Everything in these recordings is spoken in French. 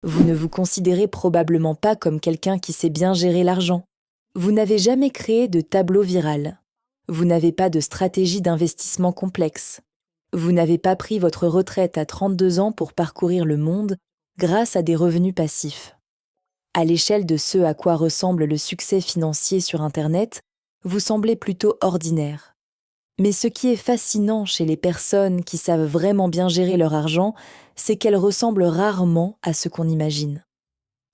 Vous ne vous considérez probablement pas comme quelqu'un qui sait bien gérer l'argent. Vous n'avez jamais créé de tableau viral. Vous n'avez pas de stratégie d'investissement complexe. Vous n'avez pas pris votre retraite à 32 ans pour parcourir le monde grâce à des revenus passifs. À l'échelle de ce à quoi ressemble le succès financier sur Internet, vous semblez plutôt ordinaire. Mais ce qui est fascinant chez les personnes qui savent vraiment bien gérer leur argent, c'est qu'elles ressemblent rarement à ce qu'on imagine.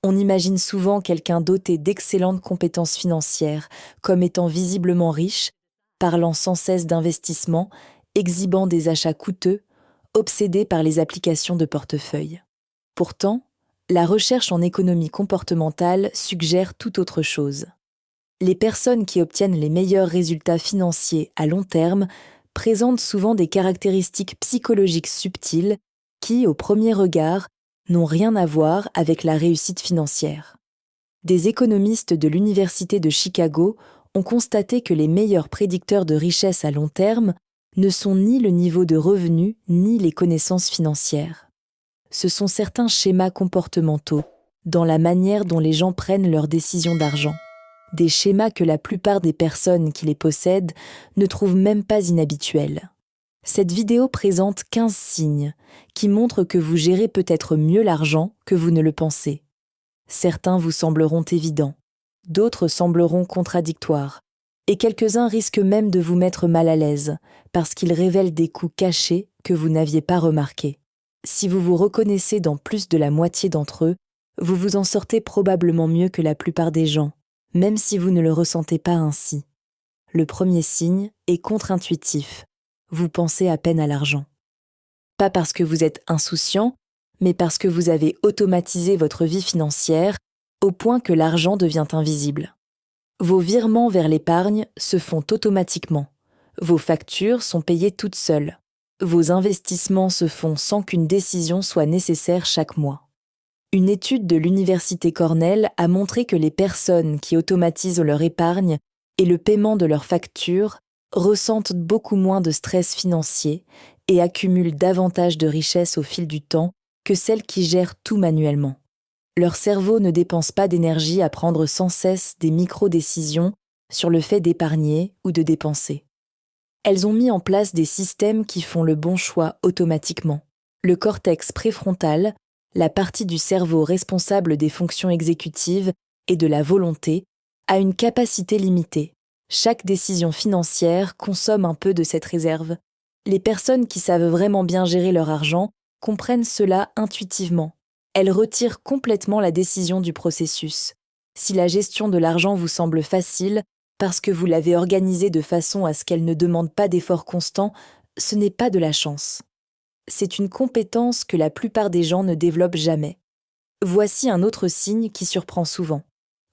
On imagine souvent quelqu'un doté d'excellentes compétences financières, comme étant visiblement riche, parlant sans cesse d'investissement, exhibant des achats coûteux, obsédé par les applications de portefeuille. Pourtant, la recherche en économie comportementale suggère tout autre chose. Les personnes qui obtiennent les meilleurs résultats financiers à long terme présentent souvent des caractéristiques psychologiques subtiles qui, au premier regard, n'ont rien à voir avec la réussite financière. Des économistes de l'Université de Chicago ont constaté que les meilleurs prédicteurs de richesse à long terme ne sont ni le niveau de revenu ni les connaissances financières. Ce sont certains schémas comportementaux dans la manière dont les gens prennent leurs décisions d'argent. Des schémas que la plupart des personnes qui les possèdent ne trouvent même pas inhabituels. Cette vidéo présente 15 signes qui montrent que vous gérez peut-être mieux l'argent que vous ne le pensez. Certains vous sembleront évidents, d'autres sembleront contradictoires, et quelques-uns risquent même de vous mettre mal à l'aise parce qu'ils révèlent des coups cachés que vous n'aviez pas remarqués. Si vous vous reconnaissez dans plus de la moitié d'entre eux, vous vous en sortez probablement mieux que la plupart des gens, même si vous ne le ressentez pas ainsi. Le premier signe est contre-intuitif. Vous pensez à peine à l'argent. Pas parce que vous êtes insouciant, mais parce que vous avez automatisé votre vie financière au point que l'argent devient invisible. Vos virements vers l'épargne se font automatiquement. Vos factures sont payées toutes seules. Vos investissements se font sans qu'une décision soit nécessaire chaque mois. Une étude de l'Université Cornell a montré que les personnes qui automatisent leur épargne et le paiement de leurs factures ressentent beaucoup moins de stress financier et accumulent davantage de richesses au fil du temps que celles qui gèrent tout manuellement. Leur cerveau ne dépense pas d'énergie à prendre sans cesse des micro-décisions sur le fait d'épargner ou de dépenser. Elles ont mis en place des systèmes qui font le bon choix automatiquement. Le cortex préfrontal, la partie du cerveau responsable des fonctions exécutives et de la volonté, a une capacité limitée. Chaque décision financière consomme un peu de cette réserve. Les personnes qui savent vraiment bien gérer leur argent comprennent cela intuitivement. Elles retirent complètement la décision du processus. Si la gestion de l'argent vous semble facile, parce que vous l'avez organisée de façon à ce qu'elle ne demande pas d'efforts constants, ce n'est pas de la chance. C'est une compétence que la plupart des gens ne développent jamais. Voici un autre signe qui surprend souvent.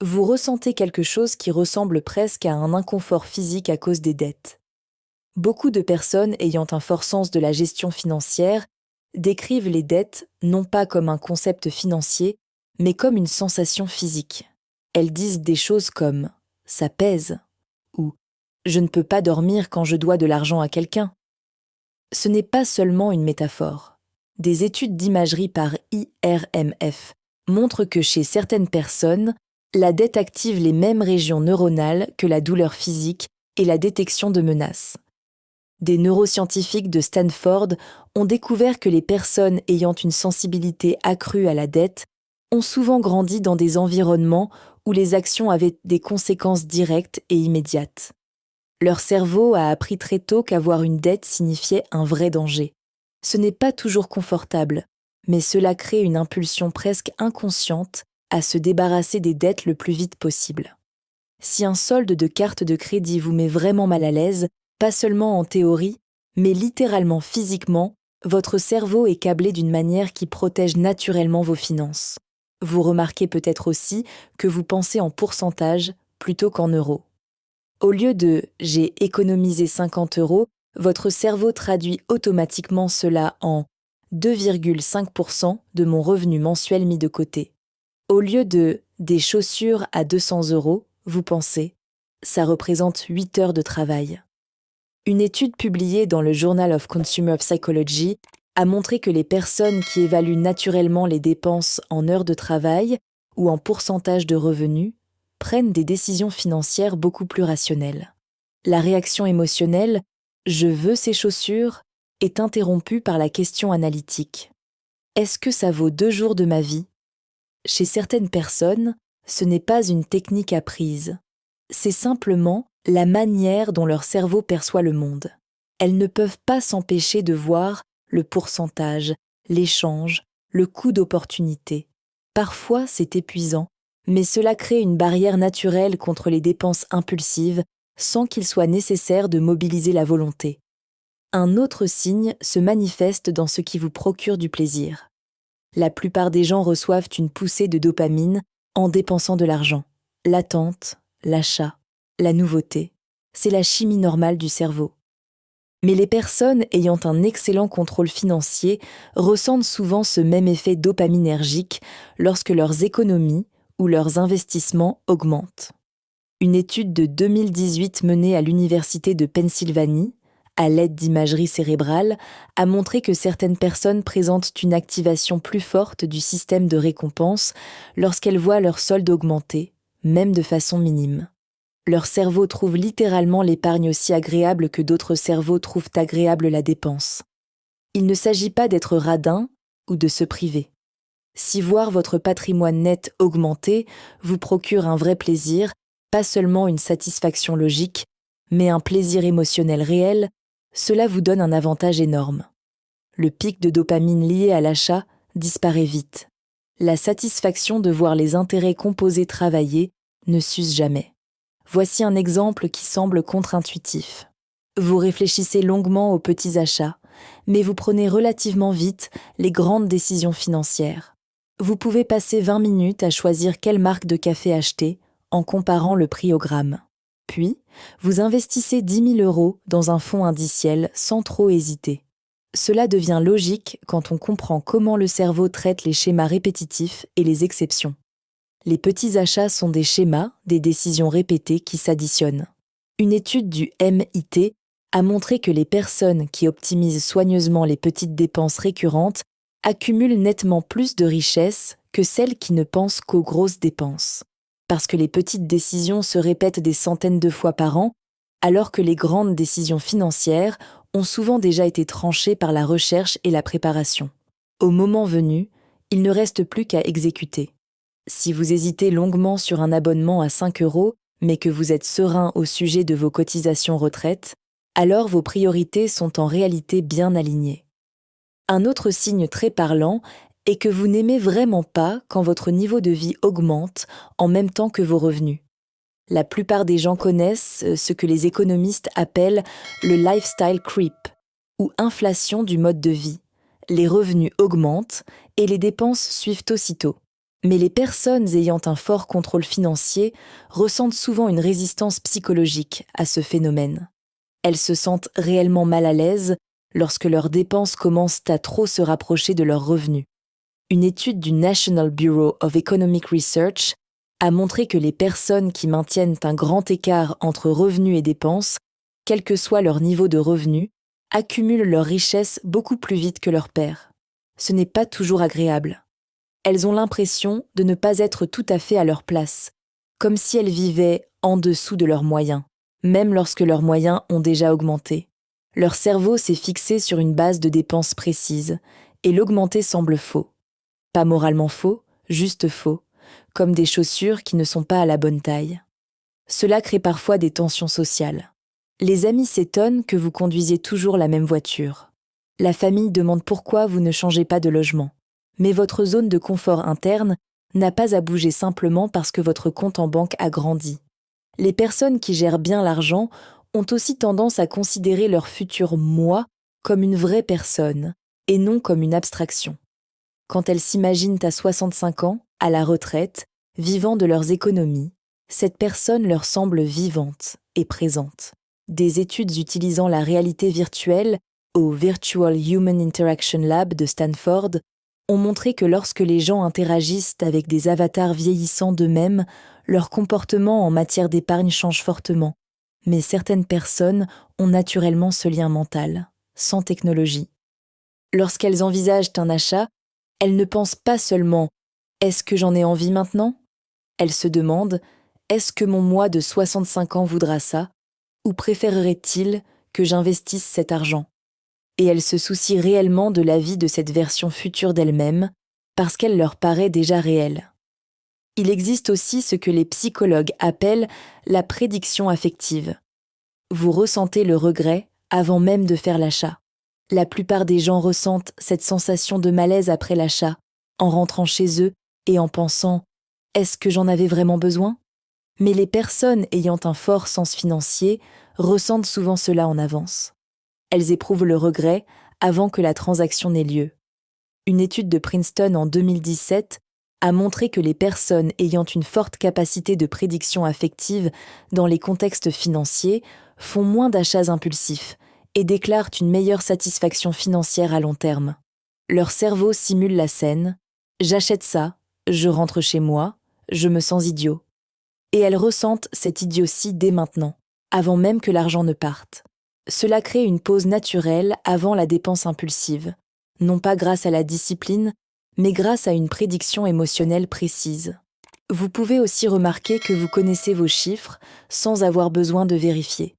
Vous ressentez quelque chose qui ressemble presque à un inconfort physique à cause des dettes. Beaucoup de personnes ayant un fort sens de la gestion financière décrivent les dettes non pas comme un concept financier, mais comme une sensation physique. Elles disent des choses comme « ça pèse » ou « je ne peux pas dormir quand je dois de l'argent à quelqu'un ». Ce n'est pas seulement une métaphore. Des études d'imagerie par IRMF montrent que chez certaines personnes, la dette active les mêmes régions neuronales que la douleur physique et la détection de menaces. Des neuroscientifiques de Stanford ont découvert que les personnes ayant une sensibilité accrue à la dette ont souvent grandi dans des environnements où les actions avaient des conséquences directes et immédiates. Leur cerveau a appris très tôt qu'avoir une dette signifiait un vrai danger. Ce n'est pas toujours confortable, mais cela crée une impulsion presque inconsciente à se débarrasser des dettes le plus vite possible. Si un solde de carte de crédit vous met vraiment mal à l'aise, pas seulement en théorie, mais littéralement physiquement, votre cerveau est câblé d'une manière qui protège naturellement vos finances. Vous remarquez peut-être aussi que vous pensez en pourcentage plutôt qu'en euros. Au lieu de « j'ai économisé 50 €, votre cerveau traduit automatiquement cela en 2,5% de mon revenu mensuel mis de côté. Au lieu de « des chaussures à 200 €, vous pensez « ça représente 8 heures de travail ». Une étude publiée dans le Journal of Consumer Psychology a montré que les personnes qui évaluent naturellement les dépenses en heures de travail ou en pourcentage de revenus prennent des décisions financières beaucoup plus rationnelles. La réaction émotionnelle « je veux ces chaussures » est interrompue par la question analytique. Est-ce que ça vaut 2 jours de ma vie ? Chez certaines personnes, ce n'est pas une technique apprise. C'est simplement la manière dont leur cerveau perçoit le monde. Elles ne peuvent pas s'empêcher de voir le pourcentage, l'échange, le coût d'opportunité. Parfois, c'est épuisant, mais cela crée une barrière naturelle contre les dépenses impulsives sans qu'il soit nécessaire de mobiliser la volonté. Un autre signe se manifeste dans ce qui vous procure du plaisir. La plupart des gens reçoivent une poussée de dopamine en dépensant de l'argent. L'attente, l'achat, la nouveauté, c'est la chimie normale du cerveau. Mais les personnes ayant un excellent contrôle financier ressentent souvent ce même effet dopaminergique lorsque leurs économies ou leurs investissements augmentent. Une étude de 2018 menée à l'Université de Pennsylvanie, à l'aide d'imagerie cérébrale, a montré que certaines personnes présentent une activation plus forte du système de récompense lorsqu'elles voient leur solde augmenter, même de façon minime. Leur cerveau trouve littéralement l'épargne aussi agréable que d'autres cerveaux trouvent agréable la dépense. Il ne s'agit pas d'être radin ou de se priver. Si voir votre patrimoine net augmenter vous procure un vrai plaisir, pas seulement une satisfaction logique, mais un plaisir émotionnel réel, cela vous donne un avantage énorme. Le pic de dopamine lié à l'achat disparaît vite. La satisfaction de voir les intérêts composés travailler ne s'use jamais. Voici un exemple qui semble contre-intuitif. Vous réfléchissez longuement aux petits achats, mais vous prenez relativement vite les grandes décisions financières. Vous pouvez passer 20 minutes à choisir quelle marque de café acheter en comparant le prix au gramme. Puis, vous investissez 10 000 € dans un fonds indiciel sans trop hésiter. Cela devient logique quand on comprend comment le cerveau traite les schémas répétitifs et les exceptions. Les petits achats sont des schémas, des décisions répétées qui s'additionnent. Une étude du MIT a montré que les personnes qui optimisent soigneusement les petites dépenses récurrentes accumulent nettement plus de richesses que celles qui ne pensent qu'aux grosses dépenses. Parce que les petites décisions se répètent des centaines de fois par an, alors que les grandes décisions financières ont souvent déjà été tranchées par la recherche et la préparation. Au moment venu, il ne reste plus qu'à exécuter. Si vous hésitez longuement sur un abonnement à 5 €, mais que vous êtes serein au sujet de vos cotisations retraite, alors vos priorités sont en réalité bien alignées. Un autre signe très parlant est que vous n'aimez vraiment pas quand votre niveau de vie augmente en même temps que vos revenus. La plupart des gens connaissent ce que les économistes appellent le lifestyle creep, ou inflation du mode de vie. Les revenus augmentent et les dépenses suivent aussitôt. Mais les personnes ayant un fort contrôle financier ressentent souvent une résistance psychologique à ce phénomène. Elles se sentent réellement mal à l'aise lorsque leurs dépenses commencent à trop se rapprocher de leurs revenus. Une étude du National Bureau of Economic Research a montré que les personnes qui maintiennent un grand écart entre revenus et dépenses, quel que soit leur niveau de revenus, accumulent leurs richesses beaucoup plus vite que leurs pairs. Ce n'est pas toujours agréable. Elles ont l'impression de ne pas être tout à fait à leur place, comme si elles vivaient en dessous de leurs moyens, même lorsque leurs moyens ont déjà augmenté. Leur cerveau s'est fixé sur une base de dépenses précise, et l'augmenter semble faux. Pas moralement faux, juste faux, comme des chaussures qui ne sont pas à la bonne taille. Cela crée parfois des tensions sociales. Les amis s'étonnent que vous conduisiez toujours la même voiture. La famille demande pourquoi vous ne changez pas de logement. Mais votre zone de confort interne n'a pas à bouger simplement parce que votre compte en banque a grandi. Les personnes qui gèrent bien l'argent ont aussi tendance à considérer leur futur moi comme une vraie personne et non comme une abstraction. Quand elles s'imaginent à 65 ans, à la retraite, vivant de leurs économies, cette personne leur semble vivante et présente. Des études utilisant la réalité virtuelle au Virtual Human Interaction Lab de Stanford ont montré que lorsque les gens interagissent avec des avatars vieillissants d'eux-mêmes, leur comportement en matière d'épargne change fortement. Mais certaines personnes ont naturellement ce lien mental, sans technologie. Lorsqu'elles envisagent un achat, elles ne pensent pas seulement « Est-ce que j'en ai envie maintenant ?» Elles se demandent « Est-ce que mon moi de 65 ans voudra ça ?» ou préférerait-il que j'investisse cet argent ? Et elles se soucient réellement de la vie de cette version future d'elles-mêmes parce qu'elle leur paraît déjà réelle. Il existe aussi ce que les psychologues appellent la prédiction affective. Vous ressentez le regret avant même de faire l'achat. La plupart des gens ressentent cette sensation de malaise après l'achat, en rentrant chez eux et en pensant « Est-ce que j'en avais vraiment besoin ?» Mais les personnes ayant un fort sens financier ressentent souvent cela en avance. Elles éprouvent le regret avant que la transaction n'ait lieu. Une étude de Princeton en 2017 a montré que les personnes ayant une forte capacité de prédiction affective dans les contextes financiers font moins d'achats impulsifs et déclarent une meilleure satisfaction financière à long terme. Leur cerveau simule la scène « j'achète ça, je rentre chez moi, je me sens idiot ». Et elles ressentent cette idiotie dès maintenant, avant même que l'argent ne parte. Cela crée une pause naturelle avant la dépense impulsive, non pas grâce à la discipline, mais grâce à une prédiction émotionnelle précise. Vous pouvez aussi remarquer que vous connaissez vos chiffres sans avoir besoin de vérifier.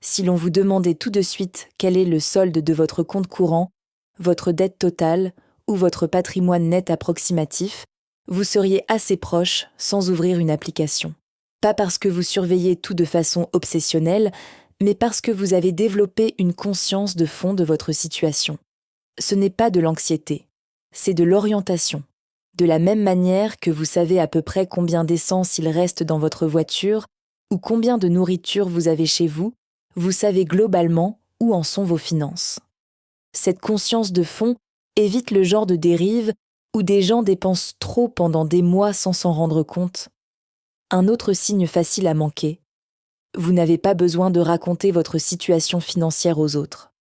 Si l'on vous demandait tout de suite quel est le solde de votre compte courant, votre dette totale ou votre patrimoine net approximatif, vous seriez assez proche sans ouvrir une application. Pas parce que vous surveillez tout de façon obsessionnelle, mais parce que vous avez développé une conscience de fond de votre situation. Ce n'est pas de l'anxiété, c'est de l'orientation. De la même manière que vous savez à peu près combien d'essence il reste dans votre voiture ou combien de nourriture vous avez chez vous, vous savez globalement où en sont vos finances. Cette conscience de fond évite le genre de dérive où des gens dépensent trop pendant des mois sans s'en rendre compte. Un autre signe facile à manquer. Vous n'avez pas besoin de raconter votre situation financière aux autres.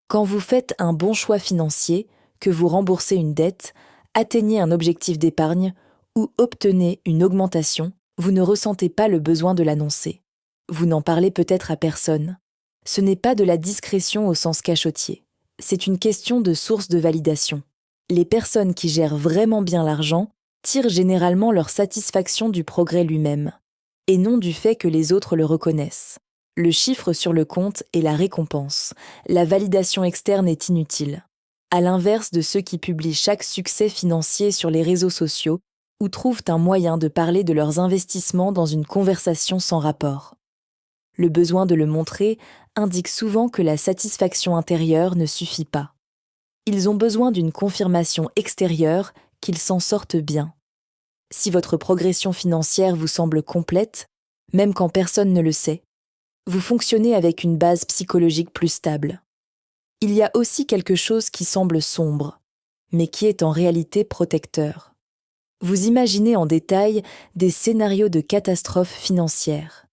Quand vous faites un bon choix financier, que vous remboursez une dette, atteignez un objectif d'épargne ou obtenez une augmentation, vous ne ressentez pas le besoin de l'annoncer. Vous n'en parlez peut-être à personne. Ce n'est pas de la discrétion au sens cachotier. C'est une question de source de validation. Les personnes qui gèrent vraiment bien l'argent tirent généralement leur satisfaction du progrès lui-même, et non du fait que les autres le reconnaissent. Le chiffre sur le compte est la récompense. La validation externe est inutile. À l'inverse de ceux qui publient chaque succès financier sur les réseaux sociaux ou trouvent un moyen de parler de leurs investissements dans une conversation sans rapport. Le besoin de le montrer indique souvent que la satisfaction intérieure ne suffit pas. Ils ont besoin d'une confirmation extérieure qu'ils s'en sortent bien. Si votre progression financière vous semble complète, même quand personne ne le sait, vous fonctionnez avec une base psychologique plus stable. Il y a aussi quelque chose qui semble sombre, mais qui est en réalité protecteur. Vous imaginez en détail des scénarios de catastrophes financières.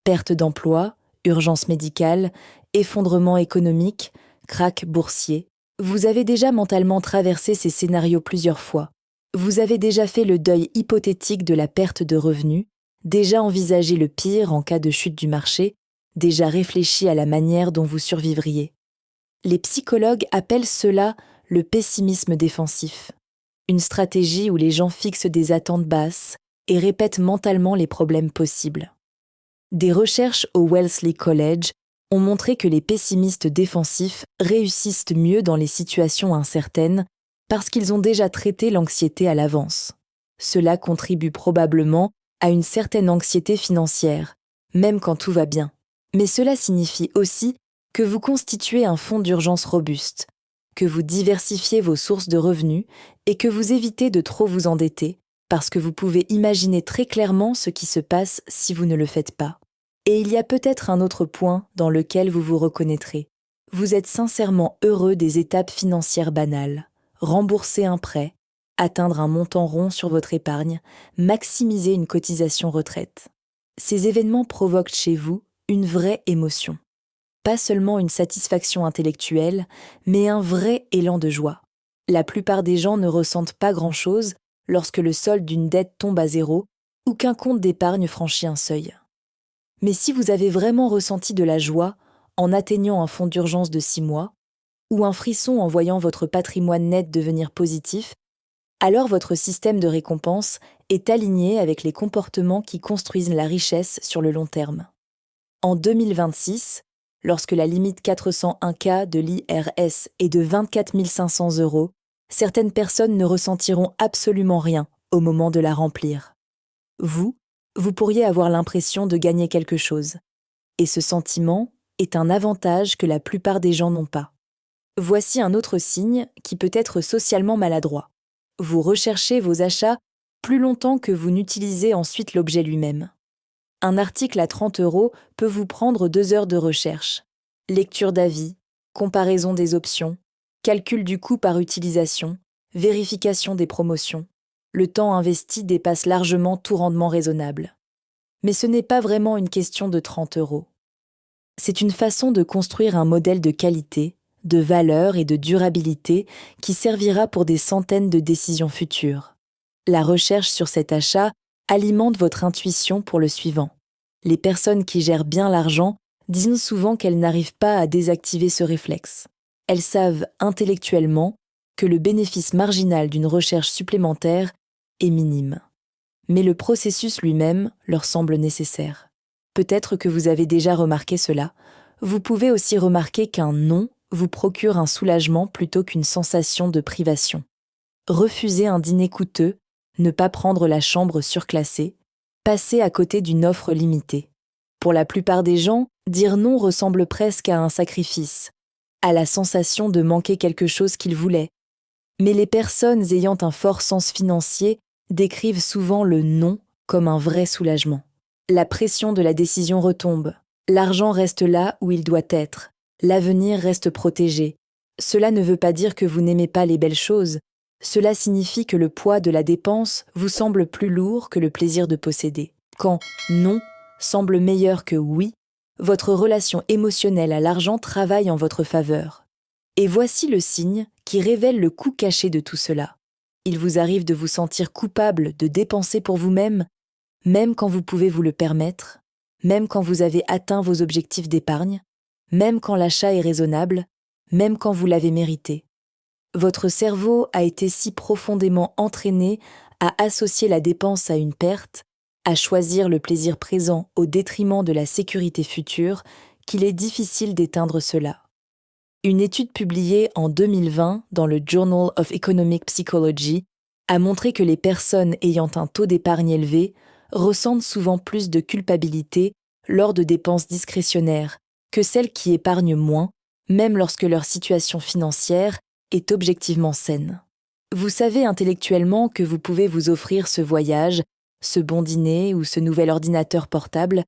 Perte d'emploi, urgence médicale, effondrement économique, krach boursier. Vous avez déjà mentalement traversé ces scénarios plusieurs fois. Vous avez déjà fait le deuil hypothétique de la perte de revenus, déjà envisagé le pire en cas de chute du marché, déjà réfléchi à la manière dont vous survivriez. Les psychologues appellent cela le pessimisme défensif, une stratégie où les gens fixent des attentes basses et répètent mentalement les problèmes possibles. Des recherches au Wellesley College ont montré que les pessimistes défensifs réussissent mieux dans les situations incertaines parce qu'ils ont déjà traité l'anxiété à l'avance. Cela contribue probablement à une certaine anxiété financière, même quand tout va bien. Mais cela signifie aussi que vous constituez un fonds d'urgence robuste, que vous diversifiez vos sources de revenus et que vous évitez de trop vous endetter parce que vous pouvez imaginer très clairement ce qui se passe si vous ne le faites pas. Et il y a peut-être un autre point dans lequel vous vous reconnaîtrez. Vous êtes sincèrement heureux des étapes financières banales. Rembourser un prêt, atteindre un montant rond sur votre épargne, maximiser une cotisation retraite. Ces événements provoquent chez vous une vraie émotion. Pas seulement une satisfaction intellectuelle, mais un vrai élan de joie. La plupart des gens ne ressentent pas grand-chose lorsque le solde d'une dette tombe à zéro ou qu'un compte d'épargne franchit un seuil. Mais si vous avez vraiment ressenti de la joie en atteignant un fonds d'urgence de 6 mois, ou un frisson en voyant votre patrimoine net devenir positif, alors votre système de récompense est aligné avec les comportements qui construisent la richesse sur le long terme. En 2026, lorsque la limite 401K de l'IRS est de 24 500 €, certaines personnes ne ressentiront absolument rien au moment de la remplir. Vous pourriez avoir l'impression de gagner quelque chose. Et ce sentiment est un avantage que la plupart des gens n'ont pas. Voici un autre signe qui peut être socialement maladroit. Vous recherchez vos achats plus longtemps que vous n'utilisez ensuite l'objet lui-même. Un article à 30 € peut vous prendre 2 heures de recherche. Lecture d'avis, comparaison des options, calcul du coût par utilisation, vérification des promotions. Le temps investi dépasse largement tout rendement raisonnable. Mais ce n'est pas vraiment une question de 30 €. C'est une façon de construire un modèle de qualité, de valeur et de durabilité qui servira pour des centaines de décisions futures. La recherche sur cet achat alimente votre intuition pour le suivant. Les personnes qui gèrent bien l'argent disent souvent qu'elles n'arrivent pas à désactiver ce réflexe. Elles savent intellectuellement que le bénéfice marginal d'une recherche supplémentaire est minime. Mais le processus lui-même leur semble nécessaire. Peut-être que vous avez déjà remarqué cela. Vous pouvez aussi remarquer qu'un non vous procure un soulagement plutôt qu'une sensation de privation. Refuser un dîner coûteux, ne pas prendre la chambre surclassée, passer à côté d'une offre limitée. Pour la plupart des gens, dire non ressemble presque à un sacrifice, à la sensation de manquer quelque chose qu'ils voulaient. Mais les personnes ayant un fort sens financier décrivent souvent le non comme un vrai soulagement. La pression de la décision retombe. L'argent reste là où il doit être. L'avenir reste protégé. Cela ne veut pas dire que vous n'aimez pas les belles choses. Cela signifie que le poids de la dépense vous semble plus lourd que le plaisir de posséder. Quand non semble meilleur que oui, votre relation émotionnelle à l'argent travaille en votre faveur. Et voici le signe qui révèle le coût caché de tout cela. Il vous arrive de vous sentir coupable de dépenser pour vous-même, même quand vous pouvez vous le permettre, même quand vous avez atteint vos objectifs d'épargne, même quand l'achat est raisonnable, même quand vous l'avez mérité. Votre cerveau a été si profondément entraîné à associer la dépense à une perte, à choisir le plaisir présent au détriment de la sécurité future, qu'il est difficile d'éteindre cela. Une étude publiée en 2020 dans le Journal of Economic Psychology a montré que les personnes ayant un taux d'épargne élevé ressentent souvent plus de culpabilité lors de dépenses discrétionnaires que celles qui épargnent moins, même lorsque leur situation financière est objectivement saine. Vous savez intellectuellement que vous pouvez vous offrir ce voyage, ce bon dîner ou ce nouvel ordinateur portable,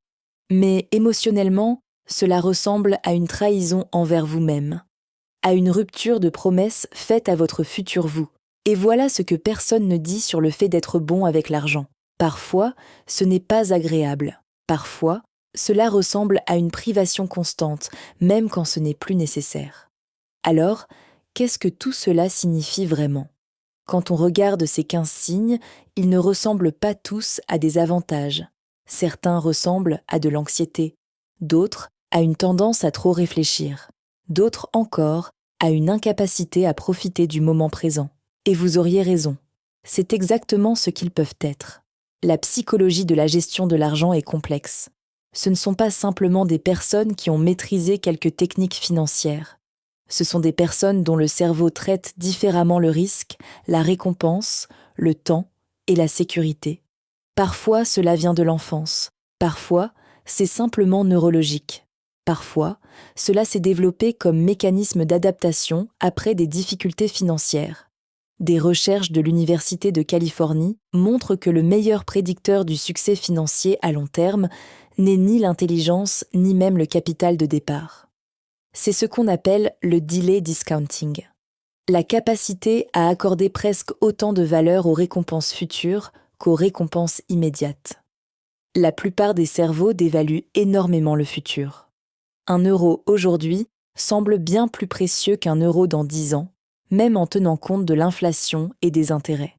mais émotionnellement, cela ressemble à une trahison envers vous-même, à une rupture de promesse faite à votre futur vous. Et voilà ce que personne ne dit sur le fait d'être bon avec l'argent. Parfois, ce n'est pas agréable. Parfois, cela ressemble à une privation constante, même quand ce n'est plus nécessaire. Alors, qu'est-ce que tout cela signifie vraiment ? Quand on regarde ces 15 signes, ils ne ressemblent pas tous à des avantages. Certains ressemblent à de l'anxiété, d'autres à une tendance à trop réfléchir, d'autres encore à une incapacité à profiter du moment présent. Et vous auriez raison, c'est exactement ce qu'ils peuvent être. La psychologie de la gestion de l'argent est complexe. Ce ne sont pas simplement des personnes qui ont maîtrisé quelques techniques financières. Ce sont des personnes dont le cerveau traite différemment le risque, la récompense, le temps et la sécurité. Parfois, cela vient de l'enfance. Parfois, c'est simplement neurologique. Parfois, cela s'est développé comme mécanisme d'adaptation après des difficultés financières. Des recherches de l'Université de Californie montrent que le meilleur prédicteur du succès financier à long terme n'est ni l'intelligence ni même le capital de départ. C'est ce qu'on appelle le delay discounting, la capacité à accorder presque autant de valeur aux récompenses futures qu'aux récompenses immédiates. La plupart des cerveaux dévaluent énormément le futur. 1 euro aujourd'hui semble bien plus précieux qu'1 euro dans 10 ans, même en tenant compte de l'inflation et des intérêts.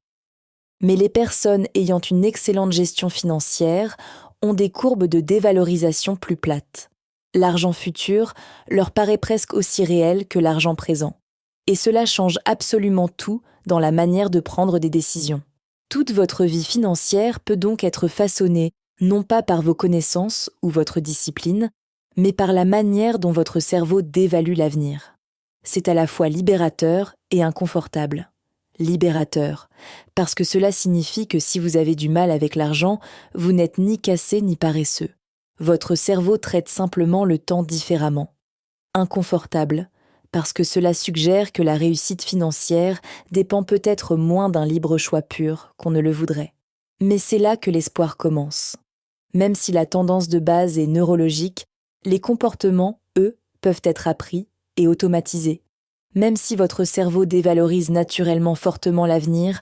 Mais les personnes ayant une excellente gestion financière ont des courbes de dévalorisation plus plates. L'argent futur leur paraît presque aussi réel que l'argent présent. Et cela change absolument tout dans la manière de prendre des décisions. Toute votre vie financière peut donc être façonnée non pas par vos connaissances ou votre discipline, mais par la manière dont votre cerveau dévalue l'avenir. C'est à la fois libérateur et inconfortable. Libérateur, parce que cela signifie que si vous avez du mal avec l'argent, vous n'êtes ni cassé ni paresseux. Votre cerveau traite simplement le temps différemment. Inconfortable, parce que cela suggère que la réussite financière dépend peut-être moins d'un libre choix pur qu'on ne le voudrait. Mais c'est là que l'espoir commence. Même si la tendance de base est neurologique, les comportements, eux, peuvent être appris et automatisés. Même si votre cerveau dévalorise naturellement fortement l'avenir,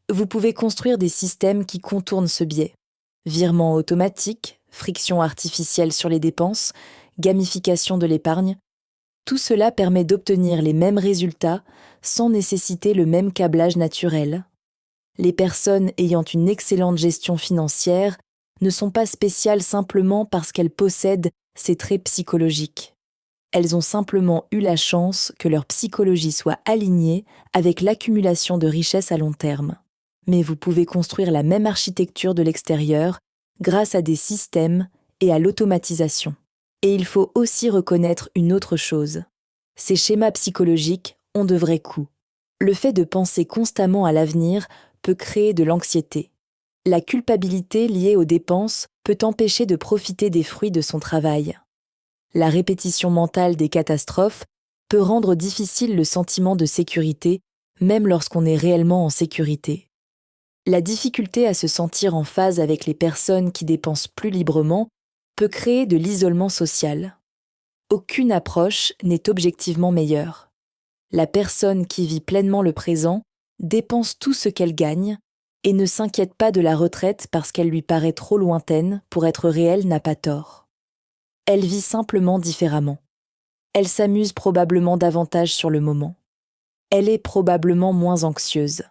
vous pouvez construire des systèmes qui contournent ce biais. Virements automatiques, friction artificielle sur les dépenses, gamification de l'épargne, tout cela permet d'obtenir les mêmes résultats sans nécessiter le même câblage naturel. Les personnes ayant une excellente gestion financière ne sont pas spéciales simplement parce qu'elles possèdent ces traits psychologiques. Elles ont simplement eu la chance que leur psychologie soit alignée avec l'accumulation de richesses à long terme. Mais vous pouvez construire la même architecture de l'extérieur grâce à des systèmes et à l'automatisation. Et il faut aussi reconnaître une autre chose. Ces schémas psychologiques ont de vrais coûts. Le fait de penser constamment à l'avenir peut créer de l'anxiété. La culpabilité liée aux dépenses peut empêcher de profiter des fruits de son travail. La répétition mentale des catastrophes peut rendre difficile le sentiment de sécurité, même lorsqu'on est réellement en sécurité. La difficulté à se sentir en phase avec les personnes qui dépensent plus librement peut créer de l'isolement social. Aucune approche n'est objectivement meilleure. La personne qui vit pleinement le présent dépense tout ce qu'elle gagne et ne s'inquiète pas de la retraite parce qu'elle lui paraît trop lointaine pour être réelle n'a pas tort. Elle vit simplement différemment. Elle s'amuse probablement davantage sur le moment. Elle est probablement moins anxieuse.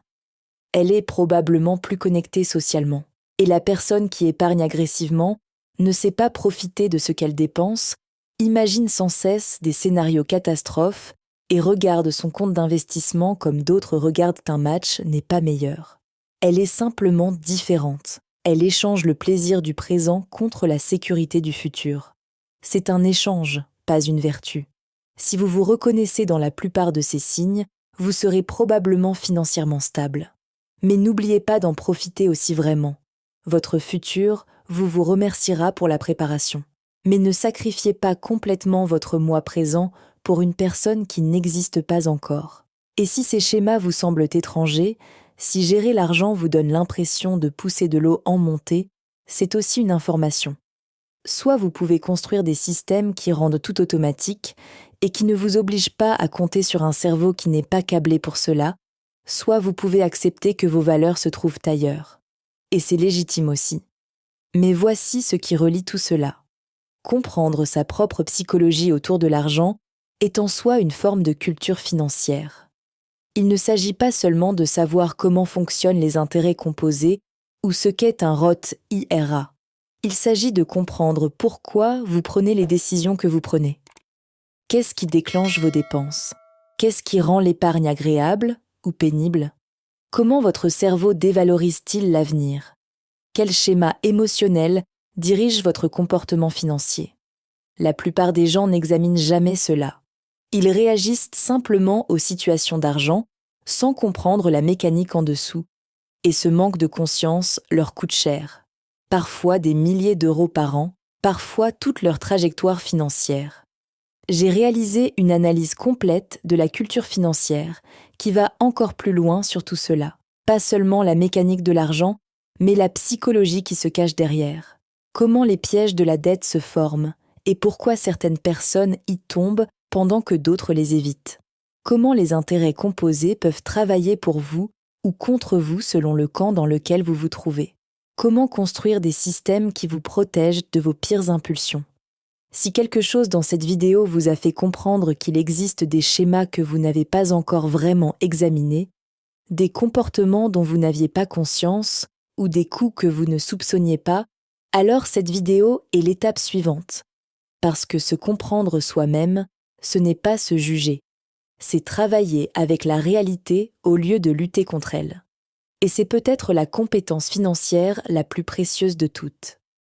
Elle est probablement plus connectée socialement. Et la personne qui épargne agressivement ne sait pas profiter de ce qu'elle dépense, imagine sans cesse des scénarios catastrophes et regarde son compte d'investissement comme d'autres regardent un match n'est pas meilleur. Elle est simplement différente. Elle échange le plaisir du présent contre la sécurité du futur. C'est un échange, pas une vertu. Si vous vous reconnaissez dans la plupart de ces signes, vous serez probablement financièrement stable. Mais n'oubliez pas d'en profiter aussi vraiment. Votre futur vous remerciera pour la préparation. Mais ne sacrifiez pas complètement votre moi présent pour une personne qui n'existe pas encore. Et si ces schémas vous semblent étrangers, si gérer l'argent vous donne l'impression de pousser de l'eau en montée, c'est aussi une information. Soit vous pouvez construire des systèmes qui rendent tout automatique et qui ne vous obligent pas à compter sur un cerveau qui n'est pas câblé pour cela, soit vous pouvez accepter que vos valeurs se trouvent ailleurs. Et c'est légitime aussi. Mais voici ce qui relie tout cela. Comprendre sa propre psychologie autour de l'argent est en soi une forme de culture financière. Il ne s'agit pas seulement de savoir comment fonctionnent les intérêts composés ou ce qu'est un Roth IRA. Il s'agit de comprendre pourquoi vous prenez les décisions que vous prenez. Qu'est-ce qui déclenche vos dépenses? Qu'est-ce qui rend l'épargne agréable ou pénible? Comment votre cerveau dévalorise-t-il l'avenir? Quel schéma émotionnel dirige votre comportement financier? La plupart des gens n'examinent jamais cela. Ils réagissent simplement aux situations d'argent sans comprendre la mécanique en dessous. Et ce manque de conscience leur coûte cher. Parfois des milliers d'euros par an, parfois toute leur trajectoire financière. J'ai réalisé une analyse complète de la culture financière qui va encore plus loin sur tout cela. Pas seulement la mécanique de l'argent, mais la psychologie qui se cache derrière. Comment les pièges de la dette se forment et pourquoi certaines personnes y tombent pendant que d'autres les évitent. Comment les intérêts composés peuvent travailler pour vous ou contre vous selon le camp dans lequel vous vous trouvez. Comment construire des systèmes qui vous protègent de vos pires impulsions. Si quelque chose dans cette vidéo vous a fait comprendre qu'il existe des schémas que vous n'avez pas encore vraiment examinés, des comportements dont vous n'aviez pas conscience ou des coûts que vous ne soupçonniez pas, alors cette vidéo est l'étape suivante. Parce que se comprendre soi-même, ce n'est pas se juger. C'est travailler avec la réalité au lieu de lutter contre elle. Et c'est peut-être la compétence financière la plus précieuse de toutes.